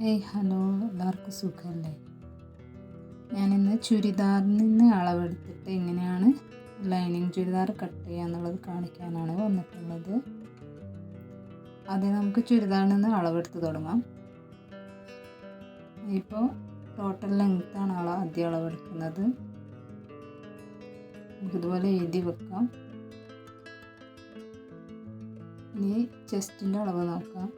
Hello, എല്ലാവർക്കും സുഖമല്ലേ? ഞാനിന്ന് ചുരിദാറിൽ നിന്ന് അളവെടുത്തിട്ട് എങ്ങനെയാണ് ലൈനിങ് ചുരിദാർ കട്ട് ചെയ്യുക എന്നുള്ളത് കാണിക്കാനാണ് വന്നിട്ടുള്ളത്. ആദ്യം നമുക്ക് ചുരിദാറിൽ നിന്ന് അളവെടുത്ത് തുടങ്ങാം. ഇപ്പോൾ ടോട്ടൽ ലെങ്ത്താണ് ആദ്യം അളവെടുക്കുന്നത്. ഇതുപോലെ എഴുതി വെക്കാം. ഇനി ചെസ്റ്റിൻ്റെ അളവ് നോക്കാം.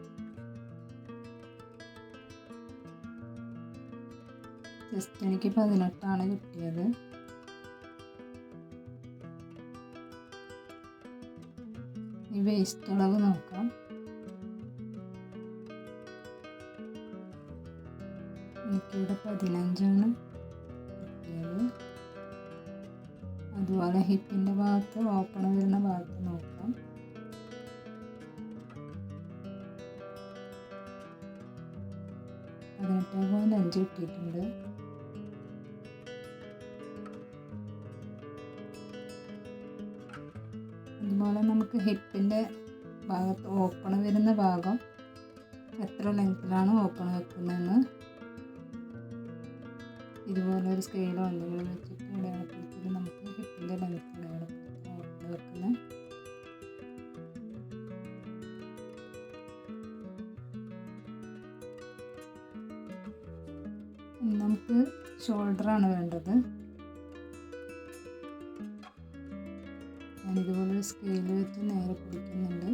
ചെസ്റ്റ് എനിക്ക് 18 കിട്ടിയത്. ഈ വേസ്റ്റ് അളവ് നോക്കാം. എനിക്കിവിടെ 15 കിട്ടിയത്. അതുപോലെ ഹിപ്പിൻ്റെ ഭാഗത്ത് ഓപ്പൺ വരുന്ന ഭാഗത്ത് നോക്കാം. .5 കിട്ടിയിട്ടുണ്ട്. അതുപോലെ നമുക്ക് ഹിപ്പിൻ്റെ ഭാഗത്ത് ഓപ്പൺ വരുന്ന ഭാഗം എത്ര ലെങ്ത്തിലാണ് ഓപ്പൺ വെക്കുന്നതെന്ന് ഇതുപോലെ ഒരു സ്കെയിലോ എന്തെങ്കിലും വെച്ചിട്ട് അടയാളപ്പെടുത്തിയിട്ട് നമുക്ക് ഹിപ്പിൻ്റെ ലെങ്ത്ത് അടയാളപ്പെടുത്തി ഓപ്പൺ വെക്കുന്നത്. നമുക്ക് ഷോൾഡറാണ് വേണ്ടത്. ഞാനിതുപോലെ സ്കെയിൽ വെച്ച് നേരെ പിടിക്കുന്നുണ്ട്.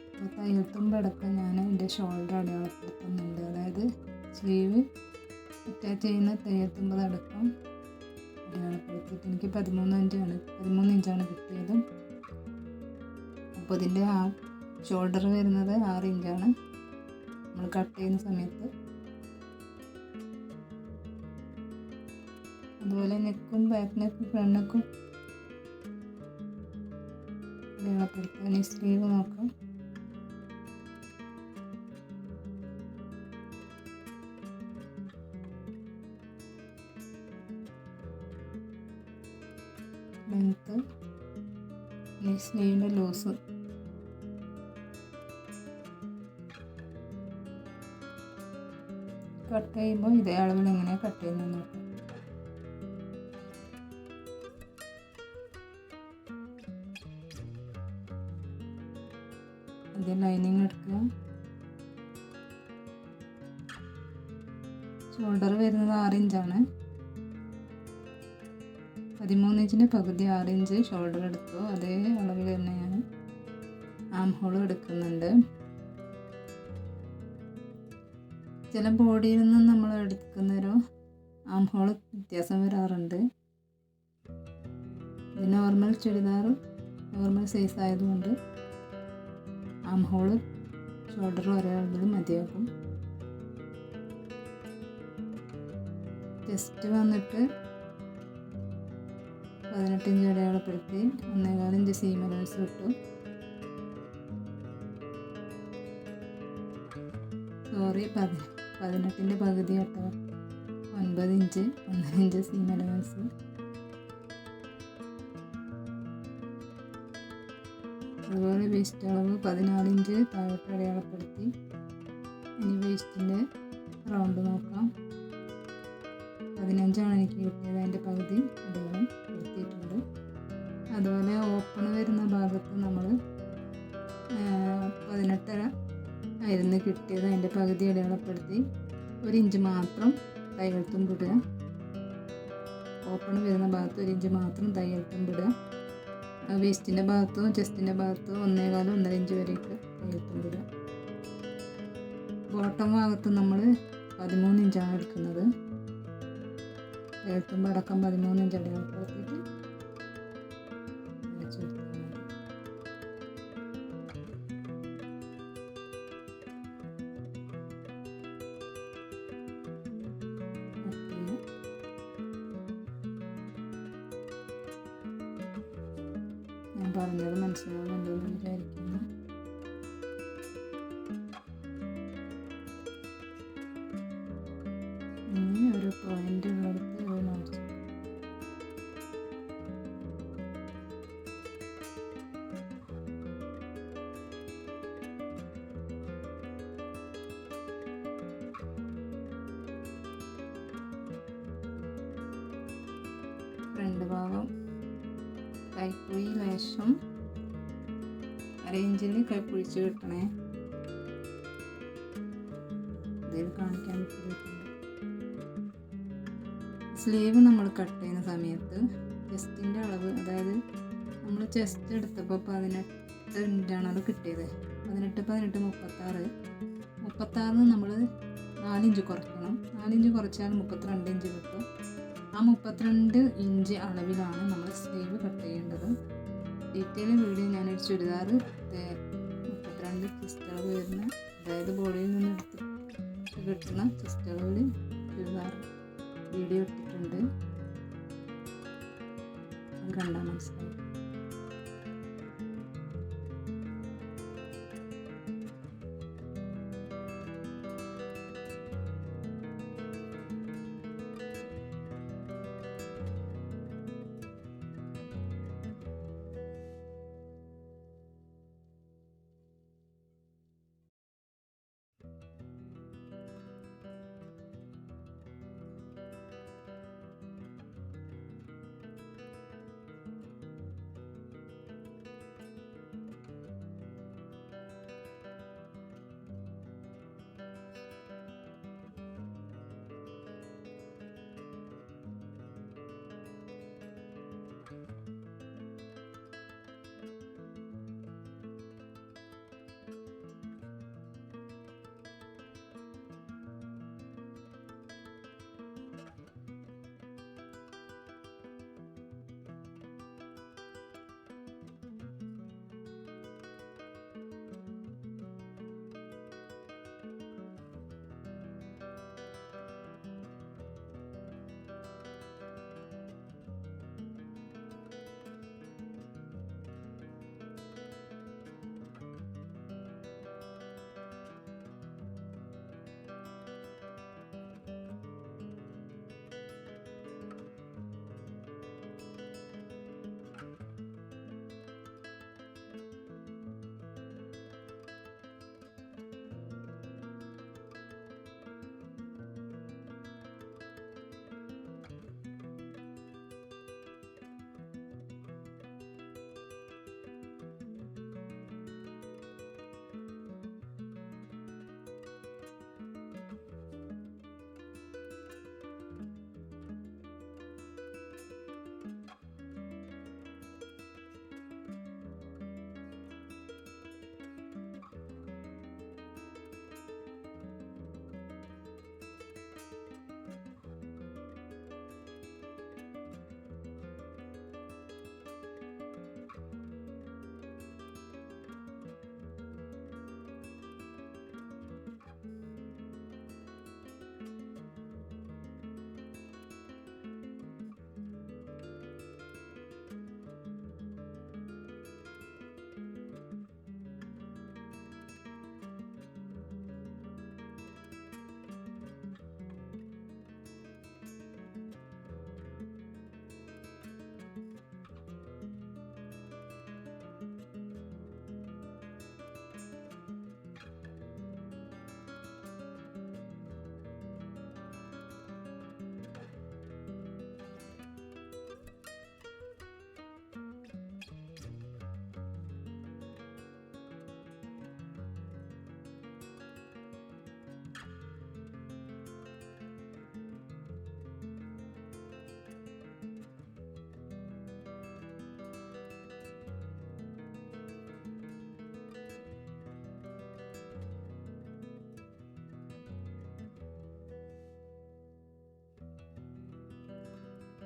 അപ്പോൾ തയ്യൽത്തുമ്പടക്കം ഞാൻ എൻ്റെ ഷോൾഡർ അടയാളപ്പെടുത്തുന്നുണ്ട്. അതായത് സ്ലീവ് അറ്റാച്ച് ചെയ്യുന്ന തയ്യൽത്തുമ്പതടക്കം അടയാളപ്പെടുത്തിയിട്ട് എനിക്ക് 13 ഇഞ്ചാണ് കിട്ടിയത്. അപ്പോൾ ഇതിൻ്റെ ഷോൾഡർ വരുന്നത് 6 ഇഞ്ചാണ് നമ്മൾ കട്ട് ചെയ്യുന്ന സമയത്ത്. അതുപോലെ നെക്കും ബാക്ക് നെക്കും ഫ്രണ്ട് നെക്കും അടയാളപ്പെടുത്താൻ ഈ സ്ലീവ് നോക്കാം. ലെങ്ത്ത് ഈ സ്ലീവിൻ്റെ ലൂസ് കട്ട് ചെയ്യുമ്പോൾ ഇതേ അളവിൽ എങ്ങനെയാണ് കട്ട് ചെയ്യുന്നത് നോക്കാം. ആദ്യം ലൈനിങ് എടുക്കുക. ഷോൾഡർ വരുന്നത് 6 ഇഞ്ചാണ്. 13 ഇഞ്ചിൻ്റെ പകുതി 6 ഇഞ്ച് ഷോൾഡർ എടുത്തു. അതേ അളവിൽ തന്നെ ഞാൻ ആം ഹോൾ എടുക്കുന്നുണ്ട്. ചില ബോഡിയിൽ നിന്നും നമ്മൾ എടുക്കുന്നൊരു ആം ഹോൾ വ്യത്യാസം വരാറുണ്ട്. ഇത് നോർമൽ ചുരിദാർ നോർമൽ സൈസ് ആയതുകൊണ്ട് ആം ഹോള് ഷോൾഡർ ഒരേ അളവിൽ മതിയാകും. ചെസ്റ്റ് വന്നിട്ട് 18 ഇഞ്ച് അടയാളപ്പെടുത്തി 1.25 ഇഞ്ച് സീം അലവൻസ് ഇട്ടു. സോറി 18ൻ്റെ പകുതി കേട്ടോ. 9 ഇഞ്ച് 1.5 ഇഞ്ച് സീം അലവൻസ്. അതുപോലെ വേസ്റ്റ് അളവ് 14 ഇഞ്ച് താഴോട്ട് അടയാളപ്പെടുത്തി. ഇനി വേസ്റ്റിൻ്റെ റൗണ്ട് നോക്കാം. 15 എനിക്ക് കിട്ടിയത്. അതിൻ്റെ പകുതി അടയാളപ്പെടുത്തിയിട്ടുണ്ട്. അതുപോലെ ഓപ്പൺ വരുന്ന ഭാഗത്ത് നമ്മൾ 18 ആയിരുന്നു കിട്ടിയത്. അതിൻ്റെ പകുതി അടയാളപ്പെടുത്തി 1 ഇഞ്ച് മാത്രം തയ്യൽത്തുമ്പിടുക. ഓപ്പൺ വരുന്ന ഭാഗത്ത് 1 ഇഞ്ച് മാത്രം തയ്യൽത്തുമ്പിടുക. വേസ്റ്റിൻ്റെ ഭാഗത്തും ചെസ്റ്റിൻ്റെ ഭാഗത്തും 1.25 ഇഞ്ച് വരെയൊക്കെ തയ്യൽത്തുമ്പിടുക. ബോട്ടം ഭാഗത്ത് നമ്മൾ 13 ഇഞ്ചാണ് എടുക്കുന്നത്. തയ്യൽത്തുമ്പ് അടക്കം 13 ഇഞ്ച് അടയാളപ്പെടുത്തിയിട്ട് വരച്ചെടുത്താൽ മതി. ഞാൻ പറഞ്ഞത് മനസ്സിലാവുന്നുണ്ടെന്ന് വിചാരിക്കുന്നു. ഇനി ഒരു പോയിന്റ് ഉള്ളിടത്ത് നോക്കാം. ഫ്രണ്ട് ഭാഗം കൈക്കുഴി ലേശം 1/2 ഇഞ്ചിൽ കുഴിച്ച് കിട്ടണേ. ഇതിൽ കാണിക്കാൻ പറ്റിയിട്ടുണ്ട്. സ്ലീവ് നമ്മൾ കട്ട് ചെയ്യുന്ന സമയത്ത് ചെസ്റ്റിൻ്റെ അളവ്, അതായത് നമ്മൾ ചെസ്റ്റ് എടുത്തപ്പോൾ 18 ഇഞ്ചാണല്ലോ കിട്ടിയത്. 18, 36 നമ്മൾ 4 ഇഞ്ച് കുറയ്ക്കണം. 4 ഇഞ്ച് കുറച്ചാൽ 32 ഇഞ്ച് കിട്ടും. ആ 32 ഇഞ്ച് അളവിലാണ് നമ്മൾ സ്ലീവ് കട്ട് ചെയ്യേണ്ടത്. ഡീറ്റെയിൽ വീഡിയോ ഞാനൊരു ചുരിദാർ 32 ചെസ്റ്റ് അളവ് വരുന്ന, അതായത് ബോഡിയിൽ നിന്ന് എടുത്ത് കിട്ടുന്ന ചെസ്റ്റ് അളവിൽ ചുരിദാർ വീഡിയോ ഇട്ടിട്ടുണ്ട്. അത് കണ്ടാൽ മനസ്സിലാവും.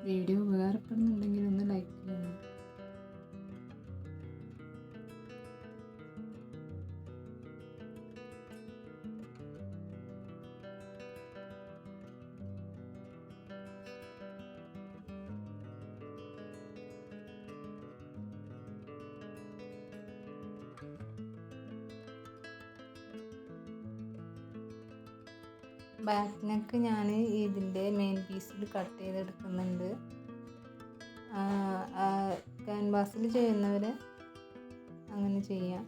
വീഡിയോ ഉപകാരപ്പെടുന്നുണ്ടെങ്കിൽ ഒന്ന് ലൈക്ക് ചെയ്യണം. ബാക്ക് നെക്ക് ഞാൻ ഇതിൻ്റെ മെയിൻ പീസിൽ കട്ട് ചെയ്തെടുക്കുന്നുണ്ട്. ക്യാൻവാസിൽ ചെയ്യുന്നവർ അങ്ങനെ ചെയ്യാം.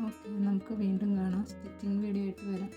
ഓക്കെ, നമുക്ക് വീണ്ടും കാണാം. സ്റ്റിച്ചിങ് വീഡിയോ ആയിട്ട് വരാം.